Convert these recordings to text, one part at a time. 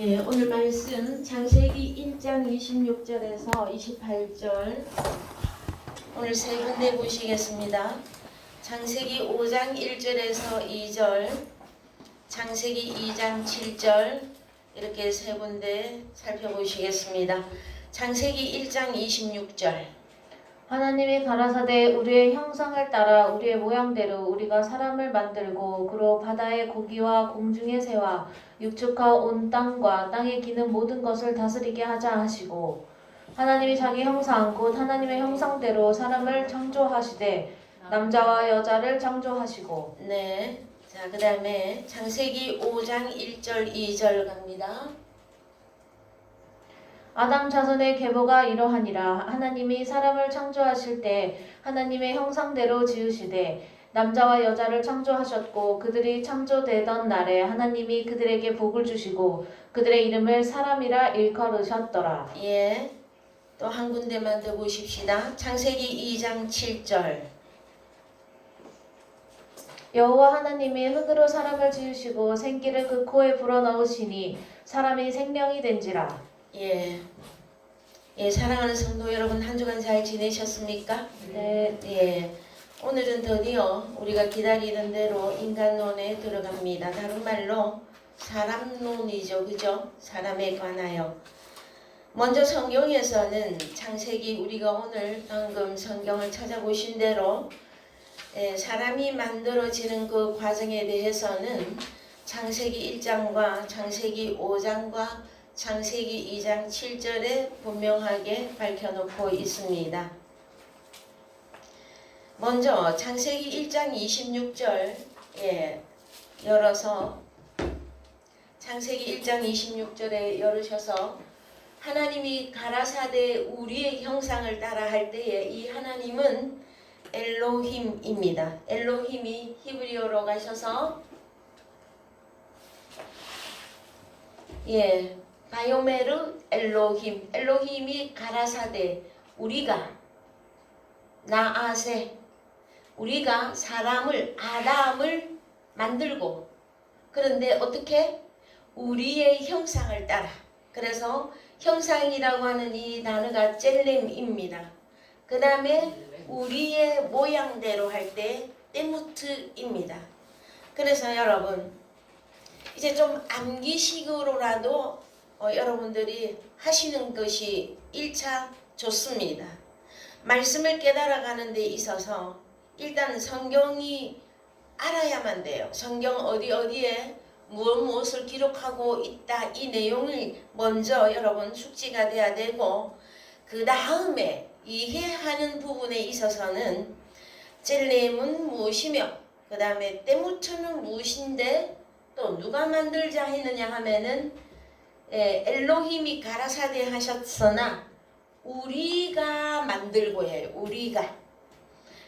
예, 오늘 말씀 창세기 1장 26절에서 28절 오늘 세 군데 보시겠습니다. 창세기 5장 1절에서 2절, 창세기 2장 7절 이렇게 세 군데 살펴보시겠습니다. 창세기 1장 26절 하나님이 가라사대 우리의 형상을 따라 우리의 모양대로 우리가 사람을 만들고 그로 바다의 고기와 공중의 새와 육축하 온 땅과 땅에 기는 모든 것을 다스리게 하자 하시고 하나님이 자기 형상 곧 하나님의 형상대로 사람을 창조하시되 남자와 여자를 창조하시고 네, 자, 그 다음에 창세기 5장 1절 2절 갑니다. 아담 자손의 계보가 이러하니라. 하나님이 사람을 창조하실 때 하나님의 형상대로 지으시되 남자와 여자를 창조하셨고 그들이 창조되던 날에 하나님이 그들에게 복을 주시고 그들의 이름을 사람이라 일컬으셨더라. 예, 또 한 군데만 더 보십시다. 창세기 2장 7절 여호와 하나님이 흙으로 사람을 지으시고 생기를 그 코에 불어넣으시니 사람이 생명이 된지라. 예, 예, 사랑하는 성도 여러분, 한 주간 잘 지내셨습니까? 네. 예, 오늘은 드디어 우리가 기다리던 대로 인간론에 들어갑니다. 다른 말로 사람론이죠, 그죠? 사람에 관하여. 먼저 성경에서는 창세기, 우리가 오늘 방금 성경을 찾아보신 대로 사람이 만들어지는 그 과정에 대해서는 창세기 1장과 창세기 5장과 창세기 2장 7절에 분명하게 밝혀놓고 있습니다. 먼저 창세기 1장 26절 열어서 창세기 1장 26절에 열으셔서 하나님이 가라사대 우리의 형상을 따라 할 때에 이 하나님은 엘로힘입니다. 엘로힘이 히브리어로 가셔서 바요메르 엘로힘, 엘로힘이 가라사대 우리가 나아세 우리가 사람을 아담을 만들고 그런데 어떻게 우리의 형상을 따라 그래서 형상이라고 하는 이 단어가 젤렘입니다. 그 다음에 우리의 모양대로 할 때 때무트입니다. 그래서 여러분 이제 좀 암기식으로라도 여러분들이 하시는 것이 1차 좋습니다. 말씀을 깨달아가는 데 있어서 일단 성경이 알아야만 돼요. 성경 어디에 무엇을 기록하고 있다 이 내용을 먼저 여러분 숙지가 돼야 되고 그 다음에 이해하는 부분에 있어서는 젤렘은 무엇이며 그 다음에 때무트는 무엇인데 또 누가 만들자 했느냐 하면은 엘로힘이 가라사대 하셨으나 우리가 만들고 해요. 우리가.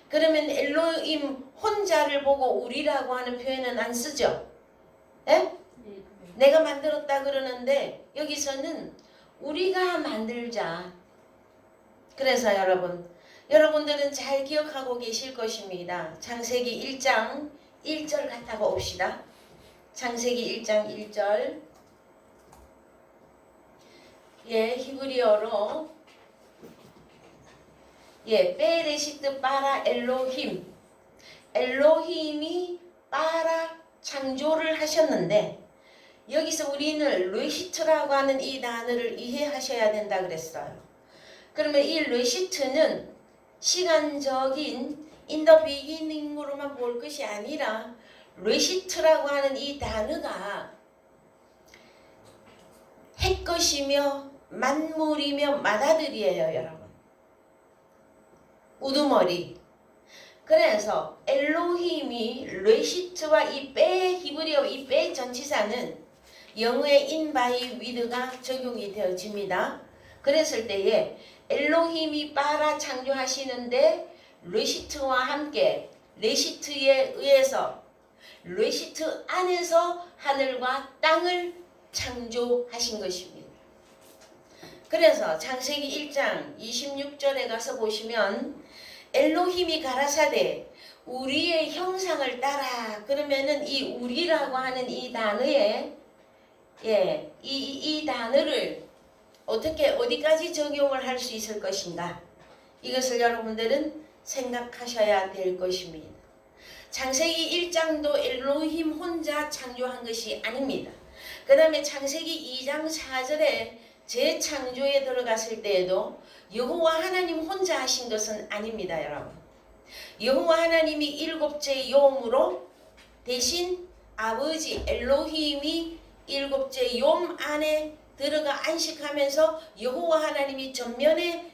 그러면 엘로힘 혼자를 보고 우리라고 하는 표현은 안 쓰죠. 예? 내가 만들었다 그러는데 여기서는 우리가 만들자. 그래서 여러분들은 잘 기억하고 계실 것입니다. 창세기 1장 1절 갖다가 옵시다. 창세기 1장 1절 히브리어로 베레시트 바라 엘로힘 엘로힘이 바라 창조를 하셨는데 여기서 우리는 레시트라고 하는 이 단어를 이해하셔야 된다 그랬어요. 그러면 이 레시트는 시간적인 in the beginning으로만 볼 것이 아니라 레시트라고 하는 이 단어가 핵것이며 만물이며 맏아들이에요, 여러분. 우두머리. 그래서 엘로힘이 레시트와 이 빼 히브리어 이 빼 전치사는 영어의 in by with가 적용이 되어집니다. 그랬을 때에 엘로힘이 바라 창조하시는데 레시트와 함께 레시트에 의해서 레시트 안에서 하늘과 땅을 창조하신 것입니다. 그래서 창세기 1장 26절에 가서 보시면 엘로힘이 가라사대 우리의 형상을 따라 그러면은 이 우리라고 하는 이 단어에 예, 이 단어를 어떻게 어디까지 적용을 할 수 있을 것인가? 이것을 여러분들은 생각하셔야 될 것입니다. 창세기 1장도 엘로힘 혼자 창조한 것이 아닙니다. 그 다음에 창세기 2장 4절에 재창조에 들어갔을 때에도 여호와 하나님 혼자 하신 것은 아닙니다, 여러분. 여호와 하나님이 일곱째 요음으로 대신 아버지 엘로힘이 일곱째 요음 안에 들어가 안식하면서 여호와 하나님이 전면에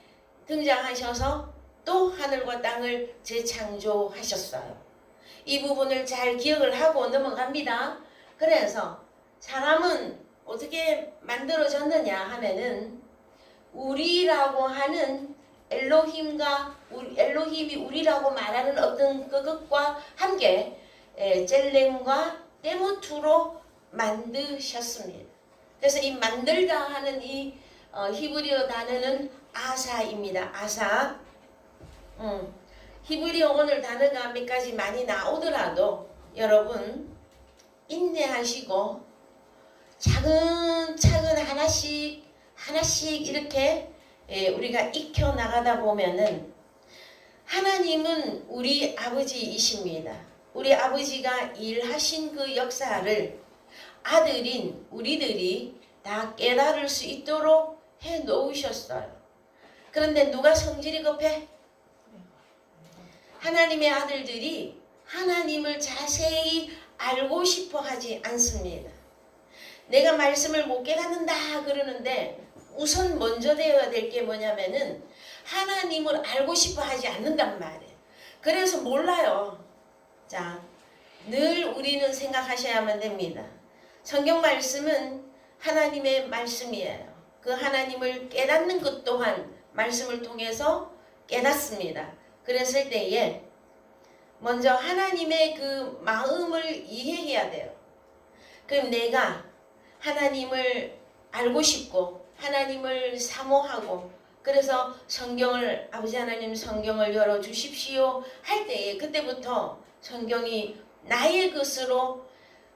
등장하셔서 또 하늘과 땅을 재창조하셨어요. 이 부분을 잘 기억을 하고 넘어갑니다. 그래서 사람은 어떻게 만들어졌느냐 하면은 우리라고 하는 엘로힘이 우리라고 말하는 어떤 그것과 함께 젤렘과 때무투로 만드셨습니다. 그래서 이 만들다 하는 이 히브리어 단어는 아사입니다. 아사. 히브리어 오늘 단어가 몇 가지 많이 나오더라도 여러분 인내하시고 차근차근 하나씩 이렇게 우리가 익혀 나가다 보면은 하나님은 우리 아버지이십니다. 우리 아버지가 일하신 그 역사를 아들인 우리들이 다 깨달을 수 있도록 해 놓으셨어요. 그런데 누가 성질이 급해? 하나님의 아들들이 하나님을 자세히 알고 싶어 하지 않습니다. 내가 말씀을 못 깨닫는다 그러는데 우선 먼저 되어야 될 게 뭐냐면은 하나님을 알고 싶어 하지 않는단 말이에요. 그래서 몰라요. 자, 늘 우리는 생각하셔야만 됩니다. 성경 말씀은 하나님의 말씀이에요. 그 하나님을 깨닫는 것 또한 말씀을 통해서 깨닫습니다. 그랬을 때에 먼저 하나님의 그 마음을 이해해야 돼요. 그럼 내가 하나님을 알고 싶고 하나님을 사모하고 그래서 성경을 아버지 하나님 성경을 열어주십시오 할 때에 그때부터 성경이 나의 것으로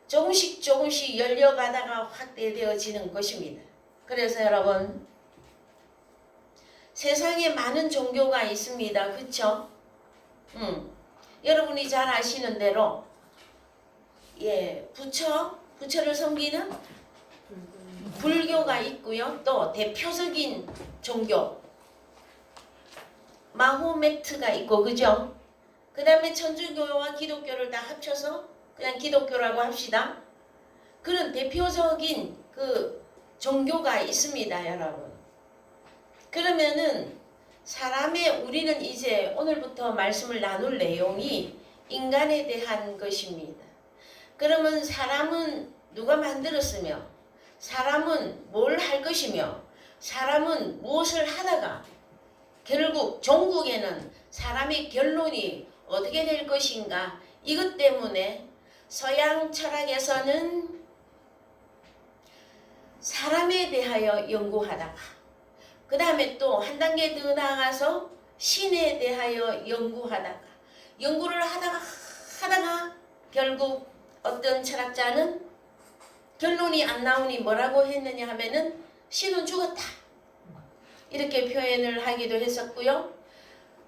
조금씩 열려가다가 확대되어지는 것입니다. 그래서 여러분 세상에 많은 종교가 있습니다. 그쵸? 여러분이 잘 아시는 대로 부처를 섬기는 불교가 있고요. 또 대표적인 종교 마호메트가 있고 그죠? 그 다음에 천주교와 기독교를 다 합쳐서 그냥 기독교라고 합시다. 그런 대표적인 그 종교가 있습니다, 여러분. 그러면은 우리는 이제 오늘부터 말씀을 나눌 내용이 인간에 대한 것입니다. 그러면 사람은 누가 만들었으며 사람은 뭘 할 것이며 사람은 무엇을 하다가 결국 종국에는 사람의 결론이 어떻게 될 것인가 이것 때문에 서양 철학에서는 사람에 대하여 연구하다가 그 다음에 또 한 단계 더 나아가서 신에 대하여 연구를 하다가 결국 어떤 철학자는 결론이 안 나오니 뭐라고 했느냐 하면은 신은 죽었다 이렇게 표현을 하기도 했었고요.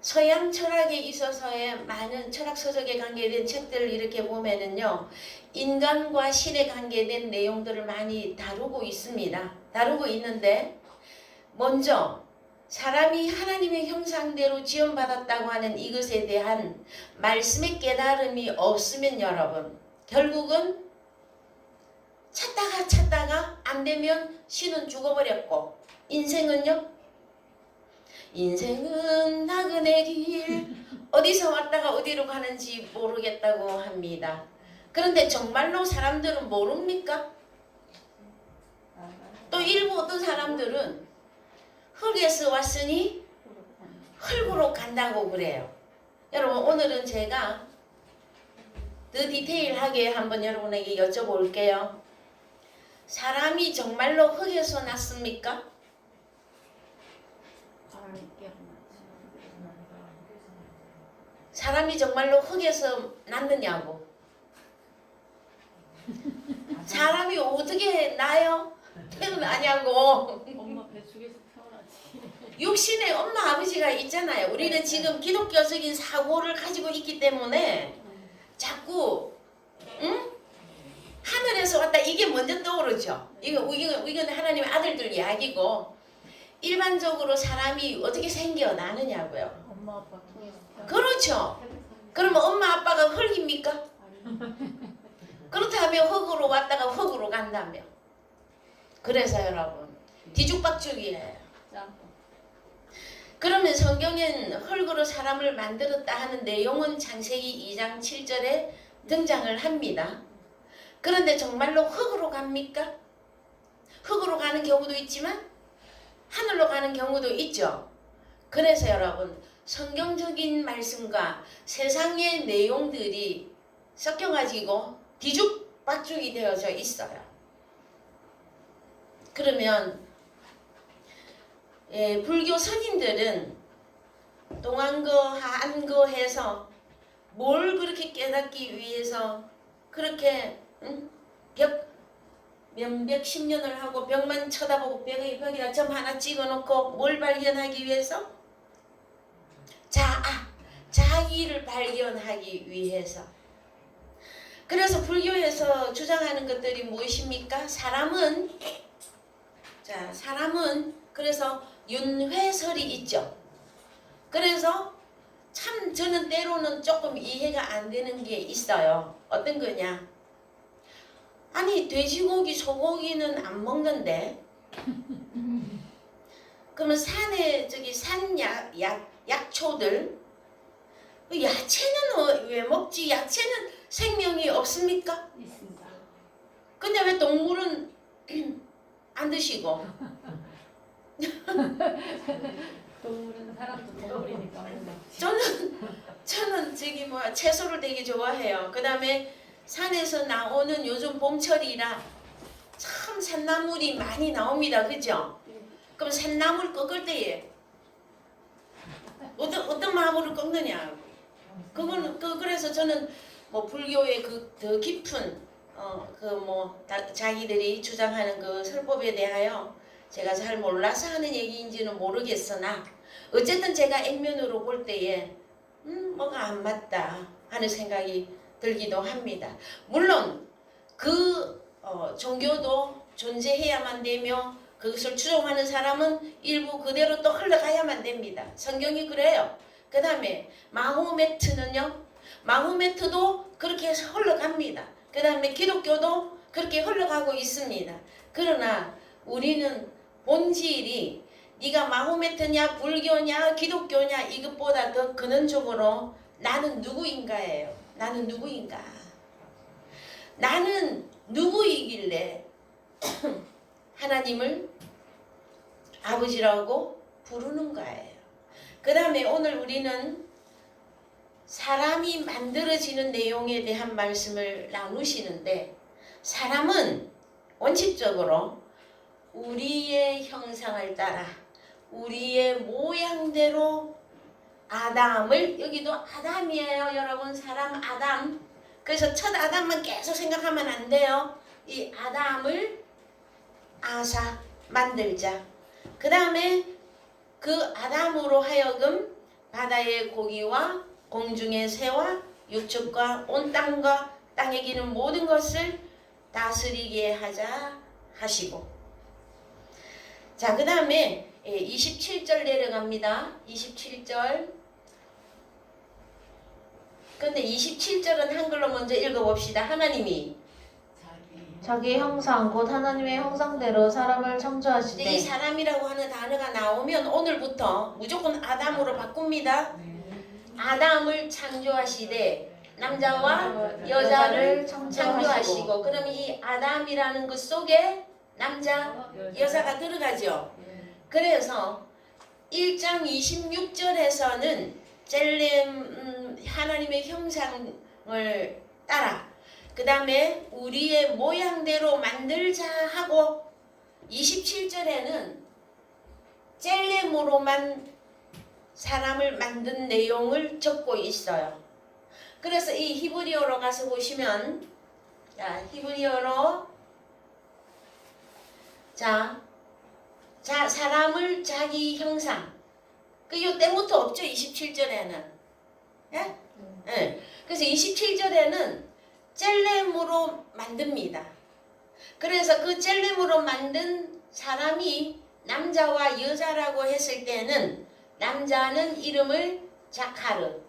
서양 철학에 있어서의 많은 철학 서적에 관계된 책들을 이렇게 보면은요 인간과 신에 관계된 내용들을 많이 다루고 있습니다. 다루고 있는데 먼저 사람이 하나님의 형상대로 지음받았다고 하는 이것에 대한 말씀의 깨달음이 없으면 여러분 결국은 찾다가 안 되면 신은 죽어버렸고 인생은요? 인생은 나그네 길 어디서 왔다가 어디로 가는지 모르겠다고 합니다. 그런데 정말로 사람들은 모릅니까? 또 일부 어떤 사람들은 흙에서 왔으니 흙으로 간다고 그래요. 여러분 오늘은 제가 더 디테일하게 한번 여러분에게 여쭤볼게요. 사람이 정말로 흙에서 났습니까? 사람이 정말로 흙에서 났느냐고. 사람이 어떻게 나요? 태어나냐고. 엄마 뱃속에서 태어나지. 육신에 엄마 아버지가 있잖아요. 우리는 지금 기독교적인 사고를 가지고 있기 때문에 자꾸 응? 하늘에서 왔다 이게 먼저 떠오르죠. 이건 하나님의 아들들 이야기고 일반적으로 사람이 어떻게 생겨나느냐고요. 엄마 아빠 통해서 태어나. 그렇죠. 그러면 엄마 아빠가 흙입니까? 그렇다면 흙으로 왔다가 흙으로 간다며. 그래서 여러분 뒤죽박죽이에요. 그러면 성경엔 흙으로 사람을 만들었다 하는 내용은 창세기 2장 7절에 등장을 합니다. 그런데 정말로 흙으로 갑니까? 흙으로 가는 경우도 있지만 하늘로 가는 경우도 있죠. 그래서 여러분 성경적인 말씀과 세상의 내용들이 섞여가지고 뒤죽박죽이 되어져 있어요. 그러면 불교 선인들은 동안거 하안거 해서 뭘 그렇게 깨닫기 위해서 그렇게 몇백 년을 하고 벽만 쳐다보고 벽에다 점 하나 찍어놓고 뭘 발견하기 위해서? 자기를 발견하기 위해서. 그래서 불교에서 주장하는 것들이 무엇입니까? 사람은 그래서 윤회설이 있죠. 그래서 참 저는 때로는 조금 이해가 안 되는 게 있어요. 어떤 거냐? 아니 돼지고기, 소고기는 안 먹는데 그러면 산에 산 약초들 야채는 왜 먹지? 야채는 생명이 없습니까? 있습니다. 근데 왜 동물은 안 드시고? 동물은 사람도 동물이니까 먹는 거지. 저는 채소를 되게 좋아해요. 그 다음에 산에서 나오는 요즘 봄철이라 참 산나물이 많이 나옵니다. 그죠? 그럼 산나물 꺾을 때에 어떤 마음으로 꺾느냐? 그래서 저는 불교의 더 깊은 자기들이 주장하는 그 설법에 대하여 제가 잘 몰라서 하는 얘기인지는 모르겠으나 어쨌든 제가 액면으로 볼 때에 뭐가 안 맞다 하는 생각이 들기도 합니다. 물론 그 종교도 존재해야만 되며 그것을 추종하는 사람은 일부 그대로 또 흘러가야만 됩니다. 성경이 그래요. 그 다음에 마호메트도 그렇게 해서 흘러갑니다. 그 다음에 기독교도 그렇게 흘러가고 있습니다. 그러나 우리는 본질이 네가 마호메트냐 불교냐 기독교냐 이것보다 더 근원적으로 나는 누구인가예요. 나는 누구인가? 나는 누구이길래 하나님을 아버지라고 부르는가예요. 그 다음에 오늘 우리는 사람이 만들어지는 내용에 대한 말씀을 나누시는데 사람은 원칙적으로 우리의 형상을 따라 우리의 모양대로 아담을 여기도 아담이에요. 여러분 사람 아담. 그래서 첫 아담만 계속 생각하면 안 돼요. 이 아담을 아사 만들자. 그 다음에 그 아담으로 하여금 바다의 고기와 공중의 새와 육축과 온 땅과 땅에 기는 모든 것을 다스리게 하자 하시고 자, 그 다음에 27절 내려갑니다. 27절. 근데 27절은 한글로 먼저 읽어봅시다. 하나님이 자기 형상 곧 하나님의 형상대로 사람을 창조하시되 이 사람이라고 하는 단어가 나오면 오늘부터 무조건 아담으로 바꿉니다. 아담을 창조하시되 남자와 여자를 창조하시고 그럼 이 아담이라는 것 속에 남자, 여자가 들어가죠. 그래서 1장 26절에서는 젤렘 하나님의 형상을 따라 그 다음에 우리의 모양대로 만들자 하고 27절에는 젤렘으로만 사람을 만든 내용을 적고 있어요. 그래서 이 히브리어로 가서 보시면 자, 히브리어로 자, 사람을 자기 형상. 요 때부터 없죠. 27절에는. 예? 예. 그래서 27절에는 젤렘으로 만듭니다. 그래서 그 젤렘으로 만든 사람이 남자와 여자라고 했을 때는 남자는 이름을 자카르,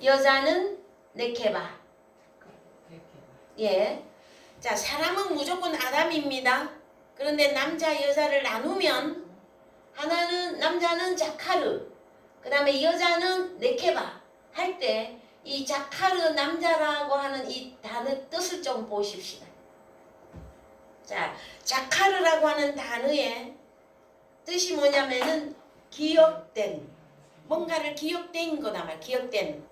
여자는 네케바. 예. 자, 사람은 무조건 아담입니다. 그런데 남자 여자를 나누면 하나는 남자는 자카르, 그 다음에 여자는 네케바 할 때 이 자카르 남자라고 하는 이 단어 뜻을 좀 보십시다. 자, 자카르라고 하는 단어의 뜻이 뭐냐면은 기억된, 뭔가를 기억된 거다 말, 기억된,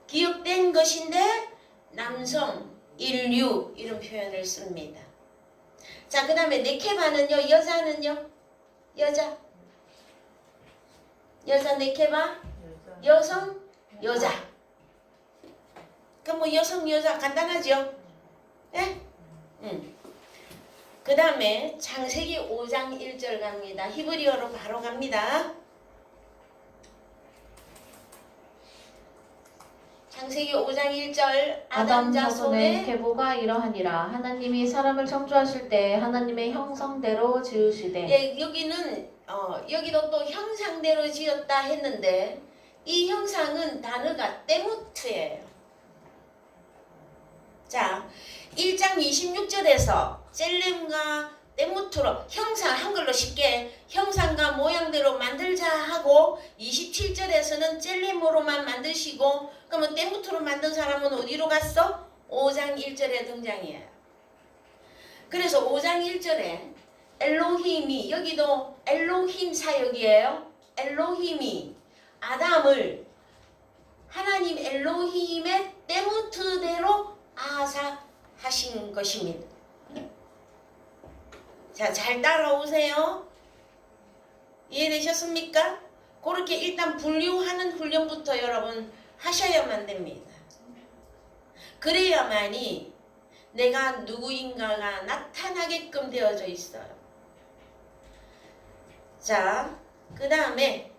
기억된 것인데 남성, 인류 이런 표현을 씁니다. 자, 그 다음에 네케바는요, 여자는요, 여자 네케바, 여성, 여자. 그럼 뭐 여성, 여자 간단하죠? 예? 그 다음에 창세기 5장 1절 갑니다. 히브리어로 바로 갑니다. 창세기 5장 1절 아담 자손의 자손의 계보가 이러하니라. 하나님이 사람을 창조하실 때 하나님의 형상대로 지으시되. 예, 여기도 또 형상대로 지었다 했는데 이 형상은 단어가 때무트예요. 자, 1장 26절에서 젤렘과 때무트로 형상, 한글로 쉽게 형상과 모양대로 만들자 하고 27절에서는 젤렘으로만 만드시고 그러면 때무트로 만든 사람은 어디로 갔어? 5장 1절에 등장해요. 그래서 5장 1절에 엘로힘이, 여기도 엘로힘 사역이에요. 엘로힘이 아담을 하나님 엘로힘의 때무트대로 아사하신 것입니다. 자, 잘 따라오세요. 이해되셨습니까? 그렇게 일단 분류하는 훈련부터 여러분 하셔야만 됩니다. 그래야만이 내가 누구인가가 나타나게끔 되어져 있어요. 자, 그 다음에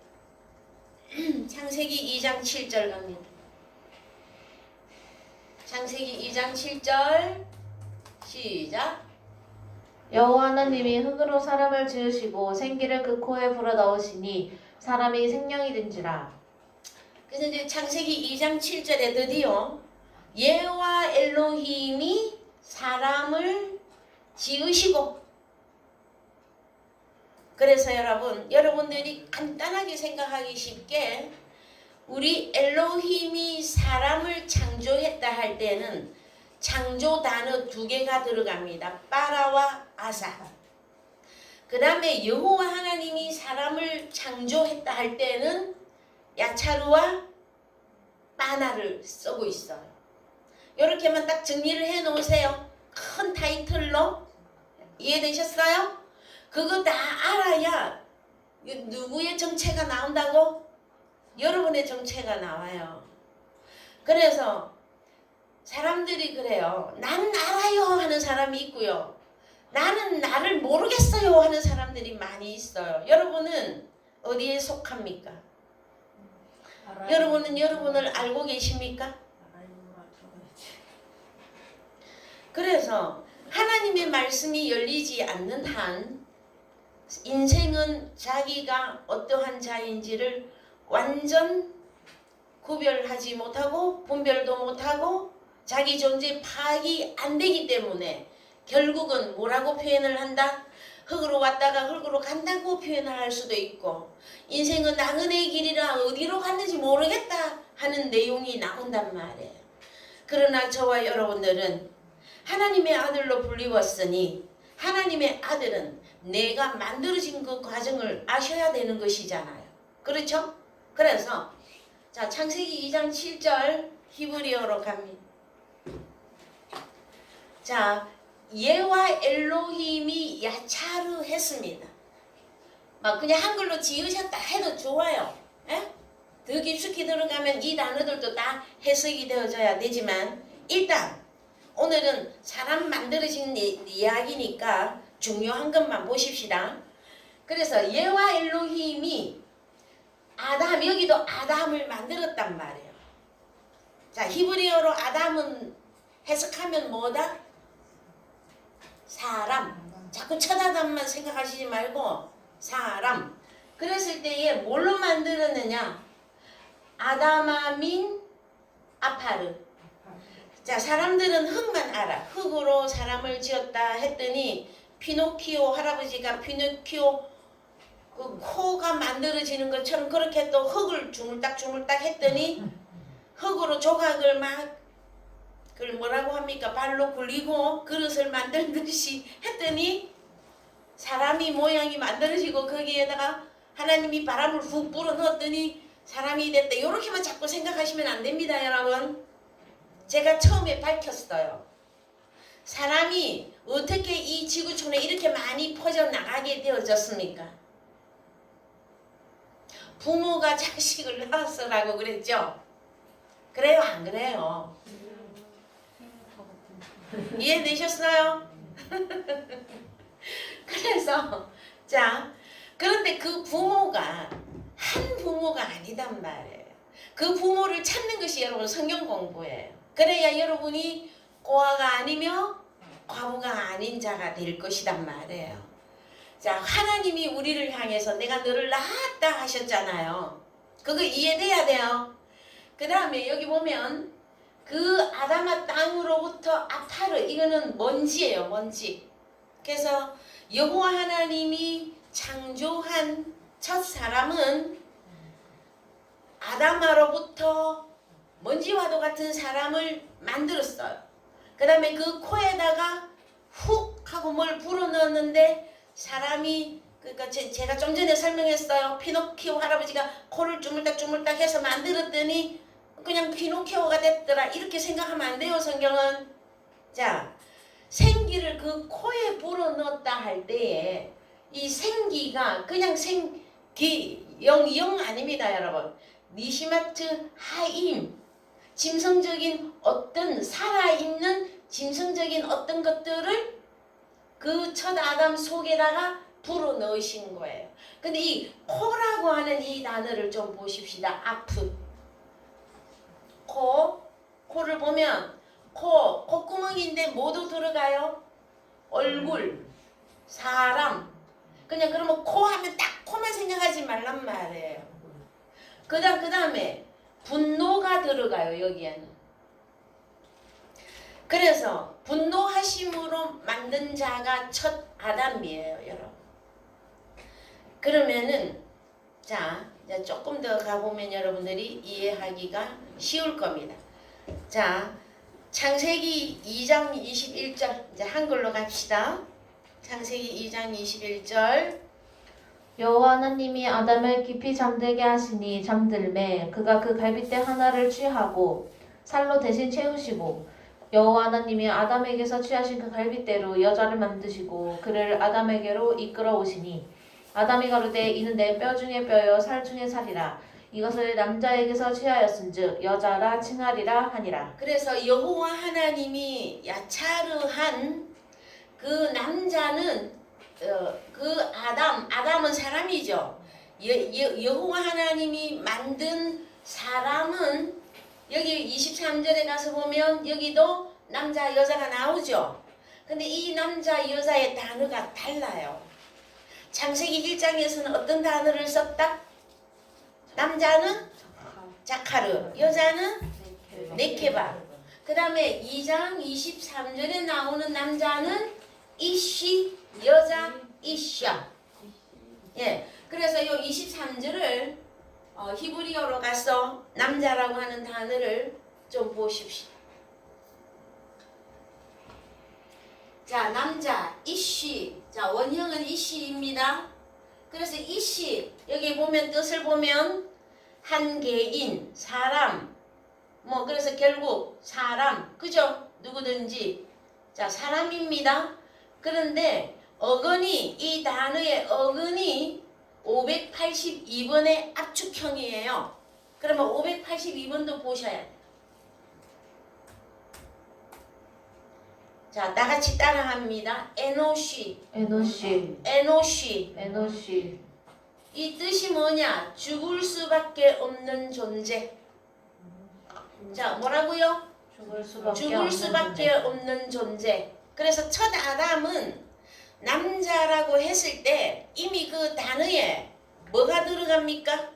창세기 2장 7절 갑니다. 창세기 2장 7절 시작. 여호와 하나님이 흙으로 사람을 지으시고 생기를 그 코에 불어넣으시니 사람이 생명이 된지라. 그래서 이제 창세기 2장 7절에 드디어 여호와 엘로힘이 사람을 지으시고, 그래서 여러분들이 간단하게 생각하기 쉽게 우리 엘로힘이 사람을 창조했다 할 때는 창조 단어 2개가 들어갑니다. 빠라와 아사. 그 다음에 여호와 하나님이 사람을 창조했다 할 때는 야차루와 빠나를 쓰고 있어요. 이렇게만 딱 정리를 해 놓으세요. 큰 타이틀로. 이해되셨어요? 그거 다 알아야 누구의 정체가 나온다고? 여러분의 정체가 나와요. 그래서 사람들이 그래요. 난 알아요 하는 사람이 있고요. 나는 나를 모르겠어요 하는 사람들이 많이 있어요. 여러분은 어디에 속합니까? 여러분은 여러분을 알고 계십니까? 그래서 하나님의 말씀이 열리지 않는 한 인생은 자기가 어떠한 자인지를 완전 구별하지 못하고 분별도 못하고 자기 존재 파악이 안 되기 때문에 결국은 뭐라고 표현을 한다? 흙으로 왔다가 흙으로 간다고 표현을 할 수도 있고, 인생은 나그네의 길이라 어디로 갔는지 모르겠다 하는 내용이 나온단 말이에요. 그러나 저와 여러분들은 하나님의 아들로 불리웠으니 하나님의 아들은 내가 만들어진 그 과정을 아셔야 되는 것이잖아요. 그렇죠? 그래서 자, 창세기 2장 7절 히브리어로 갑니다. 자, 예와 엘로힘이 야차르 했습니다. 막 그냥 한글로 지으셨다 해도 좋아요. 에? 더 깊숙이 들어가면 이 단어들도 다 해석이 되어져야 되지만 일단 오늘은 사람 만들어진 이야기니까 중요한 것만 보십시다. 그래서 여호와 엘로힘이 아담, 여기도 아담을 만들었단 말이에요. 자, 히브리어로 아담은 해석하면 뭐다? 사람. 자꾸 첫 아담만 생각하시지 말고 사람. 그랬을 때에 뭘로 만들었느냐? 아담아민 아파르. 자, 사람들은 흙만 알아. 흙으로 사람을 지었다 했더니 피노키오 할아버지가 피노키오 그 코가 만들어지는 것처럼 그렇게 또 흙을 주물딱 했더니 흙으로 조각을 막 그걸 뭐라고 합니까? 발로 굴리고 그릇을 만들듯이 했더니 사람이 모양이 만들어지고 거기에다가 하나님이 바람을 훅 불어넣었더니 사람이 됐다. 이렇게만 자꾸 생각하시면 안 됩니다, 여러분. 제가 처음에 밝혔어요. 사람이 어떻게 이 지구촌에 이렇게 많이 퍼져나가게 되어졌습니까? 부모가 자식을 낳았으라고 그랬죠? 그래요, 안 그래요? 이해되셨어요? 그래서 자, 그런데 그 부모가 한 부모가 아니단 말이에요. 그 부모를 찾는 것이 여러분 성경 공부예요. 그래야 여러분이 고아가 아니며 과부가 아닌 자가 될 것이란 말이에요. 자, 하나님이 우리를 향해서 내가 너를 낳았다 하셨잖아요. 그거 이해돼야 돼요. 그 다음에 여기 보면 그 아담아 땅으로부터 아파르, 이거는 먼지예요, 먼지. 그래서 여호와 하나님이 창조한 첫 사람은 아담아로부터 먼지와도 같은 사람을 만들었어요. 그 다음에 그 코에다가 훅 하고 뭘 불어넣었는데 사람이, 그러니까 제가 좀 전에 설명했어요. 피노키오 할아버지가 코를 주물딱 해서 만들었더니 그냥 피노키오가 됐더라. 이렇게 생각하면 안 돼요, 성경은. 자, 생기를 그 코에 불어넣었다 할 때에 이 생기가 그냥 영 아닙니다, 여러분. 니시마트 하임, 짐승적인 어떤 살아있는 짐승적인 어떤 것들을 그 첫 아담 속에다가 불어넣으신 거예요. 근데 이 코라고 하는 이 단어를 좀 보십시다. 아프. 코를 보면 콧구멍인데 뭐도 들어가요? 얼굴, 사람. 그냥 그러면 코 하면 딱 코만 생각하지 말란 말이에요. 그 다음에 분노가 들어가요, 여기에는. 그래서 분노하심으로 만든 자가 첫 아담이에요, 여러분. 그러면은 자, 이제 조금 더 가보면 여러분들이 이해하기가 쉬울 겁니다. 자, 창세기 2장 21절, 이제 한글로 갑시다. 창세기 2장 21절. 여호와 하나님이 아담을 깊이 잠들게 하시니 잠들매 그가 그 갈빗대 하나를 취하고 살로 대신 채우시고 여호와 하나님이 아담에게서 취하신 그 갈빗대로 여자를 만드시고 그를 아담에게로 이끌어 오시니 아담이 가로되 이는 내 뼈 중에 뼈요 살 중에 살이라 이것을 남자에게서 취하였은즉 여자라 칭하리라 하니라. 그래서 여호와 하나님이 야차르한 그 남자는 그 아담은 사람이죠. 여호와 하나님이 만든 사람은 여기 23절에 가서 보면 여기도 남자 여자가 나오죠. 근데 이 남자 여자의 단어가 달라요. 창세기 1장에서는 어떤 단어를 썼다? 남자는 자카르, 여자는 네케바. 그 다음에 2장 23절에 나오는 남자는 이시, 여자 이샤. 예, 그래서 이 23절을 히브리어로 가서 남자라고 하는 단어를 좀 보십시오. 자, 남자 이시. 자, 원형은 이시입니다. 그래서 이시, 여기 보면 뜻을 보면 한 개인, 사람, 뭐 그래서 결국 사람, 그죠? 누구든지. 자, 사람입니다. 그런데 어근이, 이 단어의 어근이 582번의 압축형이에요. 그러면 582번도 보셔야 돼요. 자, 나같이 따라합니다. 에노시, 에노시, 에노시. 에노시, 이 뜻이 뭐냐? 죽을 수밖에 없는 존재. 자, 뭐라고요? 죽을 수밖에 없는 존재. 그래서 첫 아담은 남자라고 했을 때 이미 그 단어에 뭐가 들어갑니까?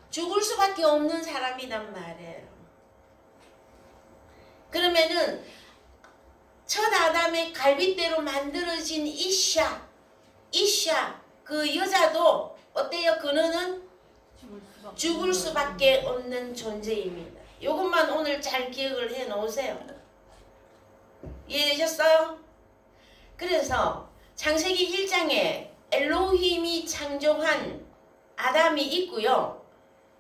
죽을 수밖에 없는 사람이란 말이에요. 그러면은 첫 아담의 갈빗대로 만들어진 이샤 그 여자도 어때요? 그녀는 죽을 수밖에 없는 존재입니다. 이것만 오늘 잘 기억을 해 놓으세요. 이해되셨어요? 그래서 창세기 1장에 엘로힘이 창조한 아담이 있고요.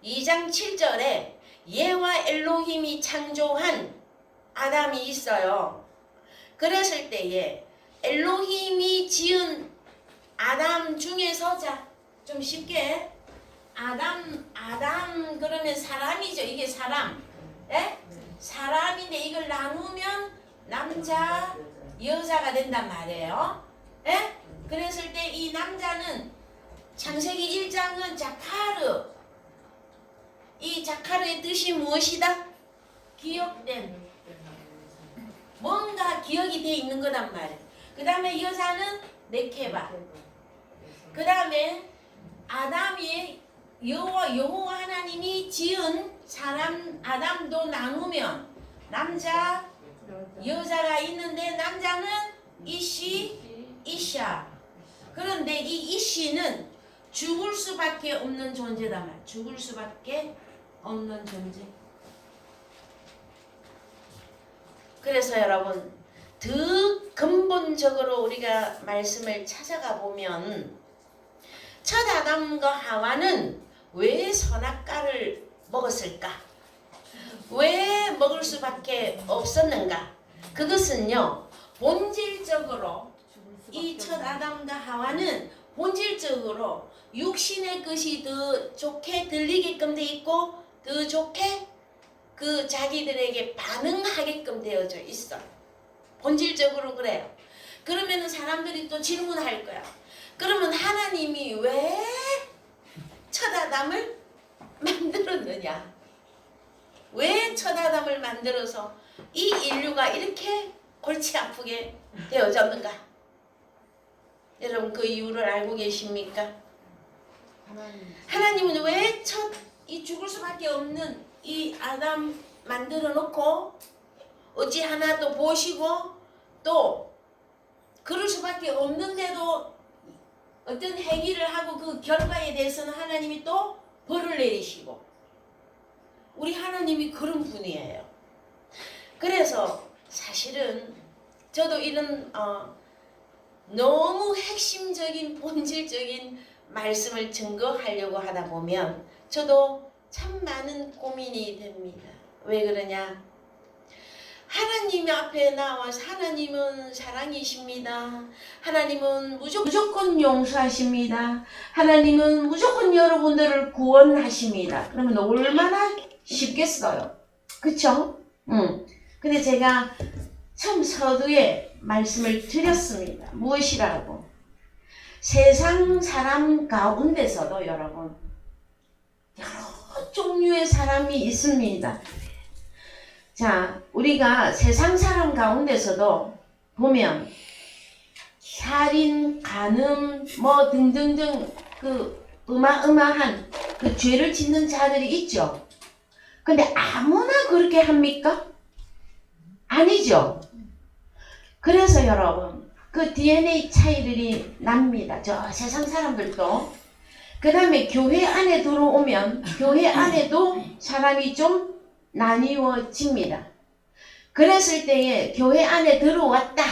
2장 7절에 예와 엘로힘이 창조한 아담이 있어요. 그랬을 때에 엘로힘이 지은 아담 중에서 자, 좀 쉽게 아담 그러면 사람이죠. 이게 사람. 예? 사람인데 이걸 나누면 남자, 여자가 된단 말이에요. 예? 그랬을 때 이 남자는 창세기 1장은 자카르. 이 자카르의 뜻이 무엇이다? 기억된. 뭔가 기억이 돼 있는 거란 말이에요. 그 다음에 여자는 네케바. 그 다음에 아담이 여호와 하나님이 지은 사람 아담도 나누면 남자 여자가 있는데 남자는 이샤. 그런데 이 이시는 죽을 수밖에 없는 존재다 말. 죽을 수밖에 없는 존재. 그래서 여러분 더 근본적으로 우리가 말씀을 찾아가 보면 첫 아담과 하와는 왜 선악과를 먹었을까? 왜 먹을 수밖에 없었는가? 그것은요 본질적으로 이 첫 아담과 하와는 본질적으로 육신의 것이 더 좋게 들리게끔 돼 있고 더 좋게 그 자기들에게 반응하게끔 되어져 있어. 본질적으로 그래요. 그러면 사람들이 또 질문할 거야. 그러면 하나님이 왜 첫 아담을 만들었느냐? 왜 첫 아담을 만들어서 이 인류가 이렇게 골치 아프게 되어졌는가? 여러분 그 이유를 알고 계십니까? 하나님은 왜 첫 이 죽을 수밖에 없는 이 아담 만들어 놓고 어찌 하나 또 보시고 또 그럴 수밖에 없는데도 어떤 행위를 하고 그 결과에 대해서는 하나님이 또 벌을 내리시고 우리 하나님이 그런 분이에요. 그래서 사실은 저도 이런 너무 핵심적인 본질적인 말씀을 증거하려고 하다 보면 저도 참 많은 고민이 됩니다. 왜 그러냐? 하나님 앞에 나와서 하나님은 사랑이십니다. 하나님은 무조건 용서하십니다. 하나님은 무조건 여러분들을 구원하십니다. 그러면 얼마나 쉽겠어요? 그쵸? 근데 제가 처음 서두에 말씀을 드렸습니다. 무엇이라고? 세상 사람 가운데서도 여러분 여러 종류의 사람이 있습니다. 자, 우리가 세상 사람 가운데서도 보면 살인, 간음, 뭐 등등등 그 어마어마한 그 죄를 짓는 자들이 있죠. 근데 아무나 그렇게 합니까? 아니죠. 그래서 여러분 그 DNA 차이들이 납니다. 저 세상 사람들도. 그 다음에 교회 안에 들어오면 교회 안에도 사람이 좀 나뉘어집니다. 그랬을 때에 교회 안에 들어왔다.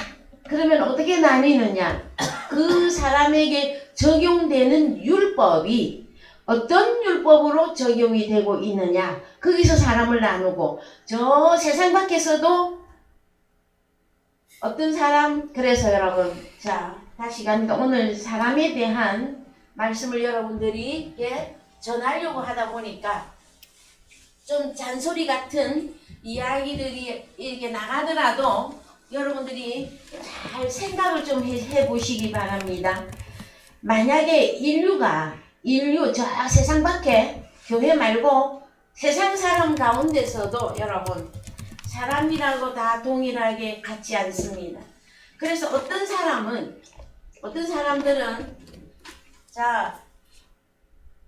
그러면 어떻게 나뉘느냐? 그 사람에게 적용되는 율법이 어떤 율법으로 적용이 되고 있느냐? 거기서 사람을 나누고 저 세상 밖에서도 어떤 사람, 그래서 여러분, 자, 다시 갑니다. 오늘 사람에 대한 말씀을 여러분들이 전하려고 하다 보니까 좀 잔소리 같은 이야기들이 이렇게 나가더라도 여러분들이 잘 생각을 좀 해보시기 바랍니다. 만약에 인류 저 세상 밖에 교회 말고 세상 사람 가운데서도 여러분 사람이라고 다 동일하게 같지 않습니다. 그래서 어떤 사람들은 자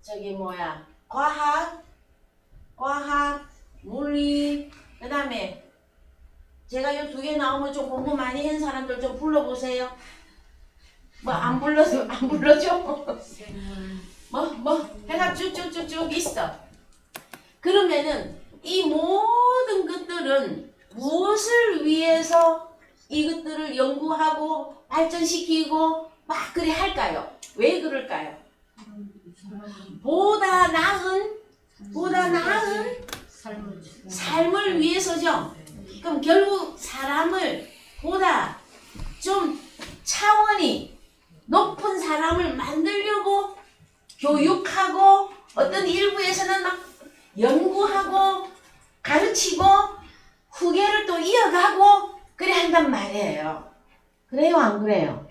저기 과학, 물리, 그 다음에 제가 요 2개 나오면 좀 공부 많이 한 사람들 좀 불러보세요. 뭐 안 불러줘? 해가 쭉쭉쭉쭉 있어. 그러면은 이 모든 것들은 무엇을 위해서 이것들을 연구하고 발전시키고 막 그래 할까요? 왜 그럴까요? 보다 나은 삶을 위해서죠. 그럼 결국 사람을 보다 좀 차원이 높은 사람을 만들려고 교육하고 어떤 일부에서는 막 연구하고 가르치고 후계를 또 이어가고 그래 한단 말이에요. 그래요, 안 그래요?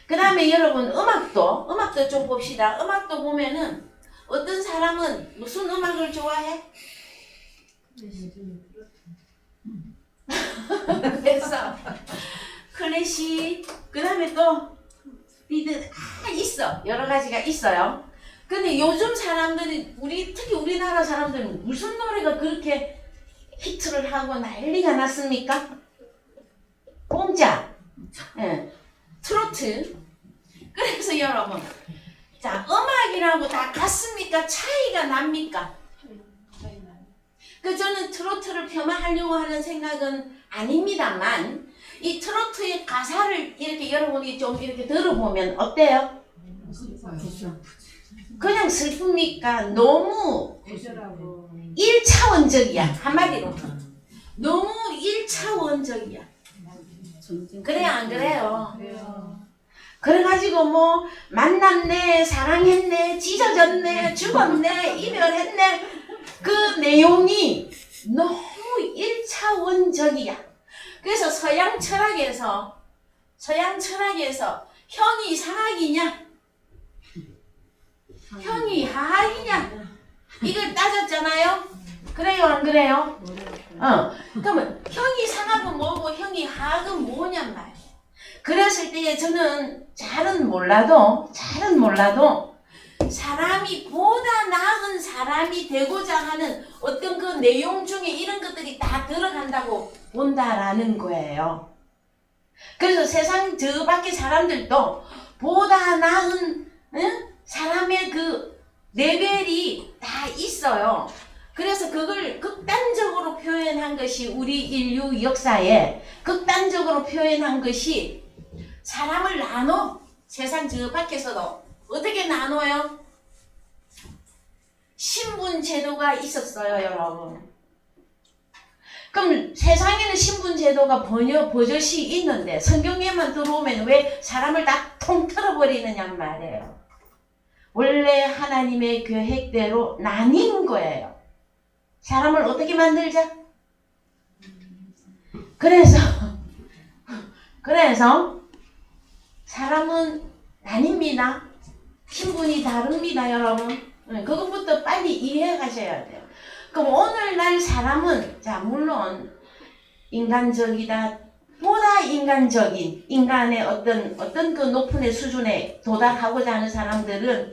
그 다음에 여러분 음악도 좀 봅시다. 음악도 보면은 어떤 사람은 무슨 음악을 좋아해? 그래서 클래식, 그 다음에 또 비트 있어. 여러 가지가 있어요. 근데 요즘 사람들이 특히 우리나라 사람들은 무슨 노래가 그렇게 히트를 하고 난리가 났습니까? 공짜, 트로트. 그래서 여러분, 자 음악이라고 다 같습니까? 차이가 납니까? 저는 트로트를 폄하하려고 하는 생각은 아닙니다만 이 트로트의 가사를 이렇게 여러분이 좀 이렇게 들어보면 어때요? 그냥 슬픕니까? 너무 1차원적이야. 한마디로 너무 1차원적이야. 그래요, 안 그래요? 그래가지고 뭐 만났네, 사랑했네, 찢어졌네, 죽었네, 이별했네, 그 내용이 너무 1차원적이야. 그래서 서양 철학에서 형이 상학이냐 형이 하학이냐 이걸 따졌잖아요. 그래요, 안 그래요? 그러면 형이 상학은 뭐고 형이 하학은 뭐냔 말이에요. 그랬을 때에 저는 잘은 몰라도 사람이 보다 나은 사람이 되고자 하는 어떤 그 내용 중에 이런 것들이 다 들어간다고 본다라는 거예요. 그래서 세상 저 밖에 사람들도 보다 나은 사람의 그 레벨이 다 있어요. 그래서 그걸 극단적으로 표현한 것이 우리 인류 역사에 극단적으로 표현한 것이 사람을 나눠. 세상 저 밖에서도 어떻게 나눠요? 신분 제도가 있었어요, 여러분. 그럼 세상에는 신분 제도가 버젓이 있는데 성경에만 들어오면 왜 사람을 다 통틀어 버리느냐 말이에요. 원래 하나님의 계획대로 나뉜 거예요. 사람을 어떻게 만들자? 그래서 사람은 나뉩니다. 신분이 다릅니다, 여러분. 그것부터 빨리 이해해 가셔야 돼요. 그럼 오늘날 사람은 물론 인간적이다. 보다 인간적인 인간의 어떤 그 높은 수준에 도달하고자 하는 사람들은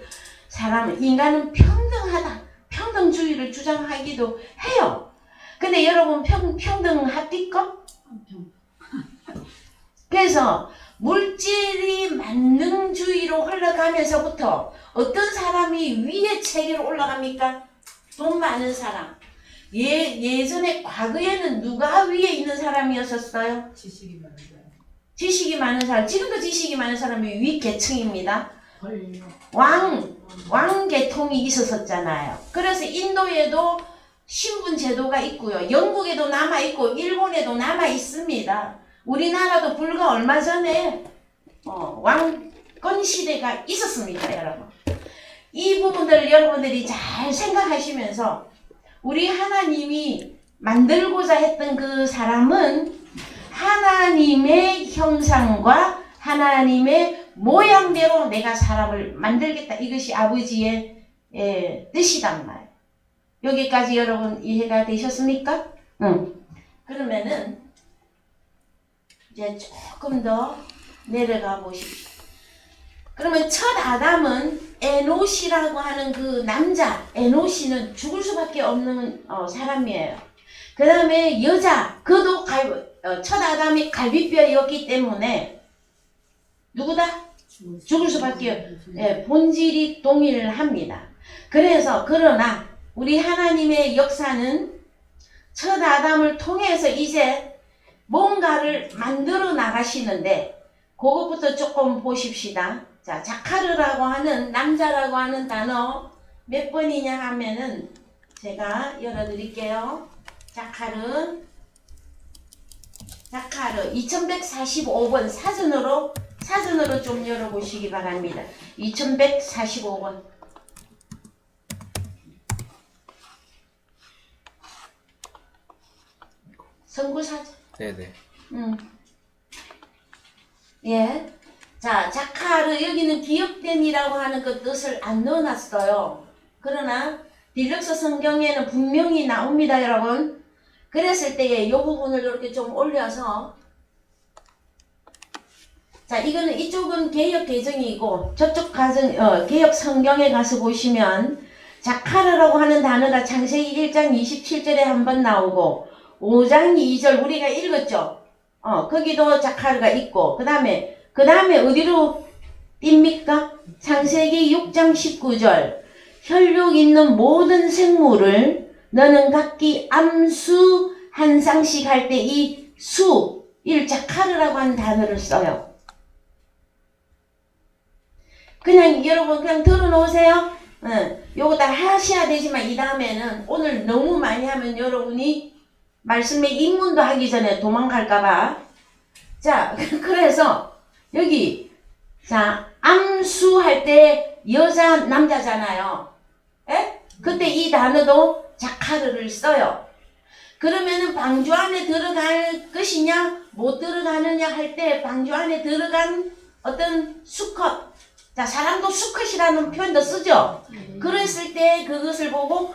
인간은 평등하다. 평등주의를 주장하기도 해요. 근데 여러분 평등합니까? 그래서 물질이 만능주의로 흘러가면서부터 어떤 사람이 위에 체계로 올라갑니까? 돈 많은 사람. 예전에 과거에는 누가 위에 있는 사람이었었어요? 지식이 많은 사람. 지금도 지식이 많은 사람이 위 계층입니다. 왕계통이 있었잖아요. 그래서 인도에도 신분 제도가 있고요. 영국에도 남아있고 일본에도 남아있습니다. 우리나라도 불과 얼마 전에 왕권 시대가 있었습니다, 여러분. 이 부분들 여러분들이 잘 생각하시면서 우리 하나님이 만들고자 했던 그 사람은 하나님의 형상과 하나님의 모양대로 내가 사람을 만들겠다. 이것이 아버지의 뜻이란 말. 여기까지 여러분 이해가 되셨습니까? 응. 그러면은 이제 조금 더 내려가 보십시오. 그러면 첫 아담은 에노시라고 하는 그 남자, 에노시는 죽을 수밖에 없는 사람이에요. 그 다음에 여자, 그도 첫 아담이 갈비뼈였기 때문에 누구다? 죽을 수밖에 본질이 동일합니다. 그래서 그러나 우리 하나님의 역사는 첫 아담을 통해서 이제 뭔가를 만들어 나가시는데 그것부터 조금 보십시다. 자, 자카르라고 하는 남자라고 하는 단어 몇 번이냐 하면은 제가 열어드릴게요. 자카르 2145번 사전으로 좀 열어보시기 바랍니다. 2145번. 선구사전. 네네. 예. 자, 자카르 여기는 기억된이라고 하는 그 뜻을 안 넣어놨어요. 그러나 딜럭스 성경에는 분명히 나옵니다, 여러분. 그랬을 때에 이 부분을 이렇게 좀 올려서 자, 이거는 이쪽은 개역 개정이고 저쪽 개역 성경에 가서 보시면 자카르라고 하는 단어가 창세기 1장 27절에 한번 나오고 5장 2절 우리가 읽었죠. 거기도 자카르가 있고 그 다음에 어디로 띕니까? 창세기 6장 19절 혈육 있는 모든 생물을 너는 각기 암수 한 쌍씩 할 때 이 수, 자카르라고 하는 단어를 써요. 그냥 여러분 그냥 들어놓으세요. 요거 다 하셔야 되지만 이 다음에는 오늘 너무 많이 하면 여러분이 말씀에 입문도 하기 전에 도망갈까봐. 자, 그래서 여기 자 암수할 때 여자 남자잖아요. 에? 그때 이 단어도 자카르를 써요. 그러면은 방주 안에 들어갈 것이냐 못 들어가느냐 할 때 방주 안에 들어간 어떤 수컷, 자 사람도 수컷이라는 표현도 쓰죠. 그랬을 때 그것을 보고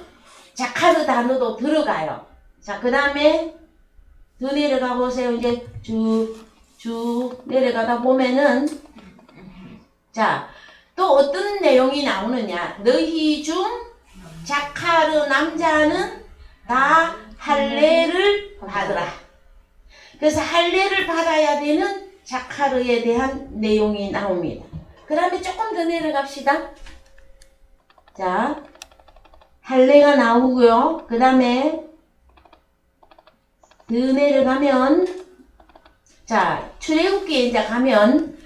자카르 단어도 들어가요. 자, 그 다음에 더 내려가 보세요. 이제 쭉 내려가다 보면은 자, 또 어떤 내용이 나오느냐. 너희 중 자카르 남자는 다 할례를 받으라. 그래서 할례를 받아야 되는 자카르에 대한 내용이 나옵니다. 그 다음에 조금 더 내려갑시다. 자, 할례가 나오고요. 그 다음에 더 내려가면 자, 출애굽기에 이제 가면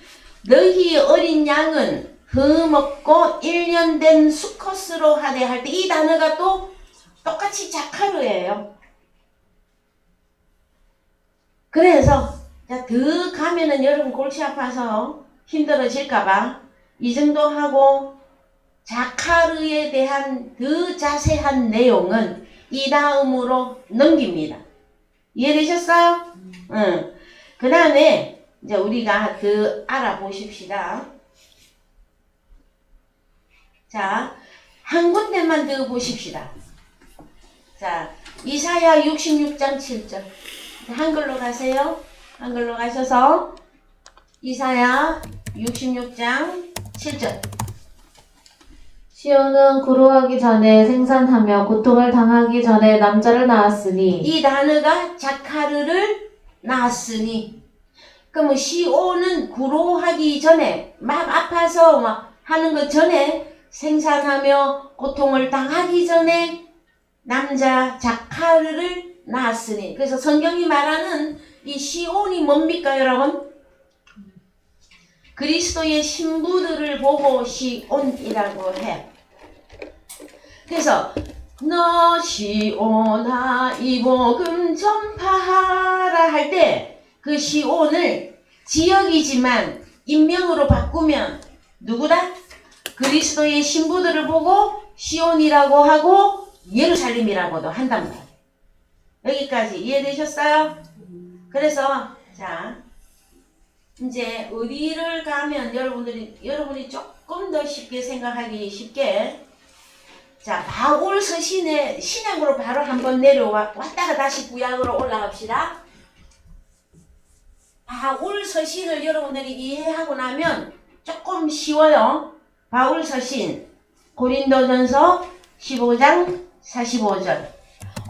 너희 어린 양은 흠없고 1년 된 수컷으로 하되 할 때 이 단어가 또 똑같이 자카르예요. 그래서 자, 더 가면은 여러분 골치 아파서 힘들어질까봐 이 정도 하고 자카르에 대한 더 자세한 내용은 이 다음으로 넘깁니다. 이해되셨어요? 응. 그 다음에 이제 우리가 더 알아보십시다. 자, 한 군데만 더 보십시다. 자, 이사야 66장 7절. 한글로 가세요. 한글로 가셔서 이사야 66장 7절. 시온은 구로하기 전에 생산하며 고통을 당하기 전에 남자를 낳았으니 이 단어가 자카르를 낳았으니 그러면 시온은 구로하기 전에 막 아파서 막 하는 것 전에 생산하며 고통을 당하기 전에 남자 자카르를 낳았으니 그래서 성경이 말하는 이 시온이 뭡니까 여러분? 그리스도의 신부들을 보고 시온이라고 해. 그래서 너 시온아 이 복음 전파하라 할 때 그 시온을 지역이지만 인명으로 바꾸면 누구다? 그리스도의 신부들을 보고 시온이라고 하고 예루살렘이라고도 한단 말이에요. 여기까지 이해되셨어요? 그래서 자, 이제 어디를 가면 여러분이 조금 더 쉽게 생각하기 쉽게, 자, 바울 서신의 신약으로 바로 한번 왔다가 다시 구약으로 올라갑시다. 바울 서신을 여러분들이 이해하고 나면 조금 쉬워요. 바울 서신 고린도전서 15장 45절.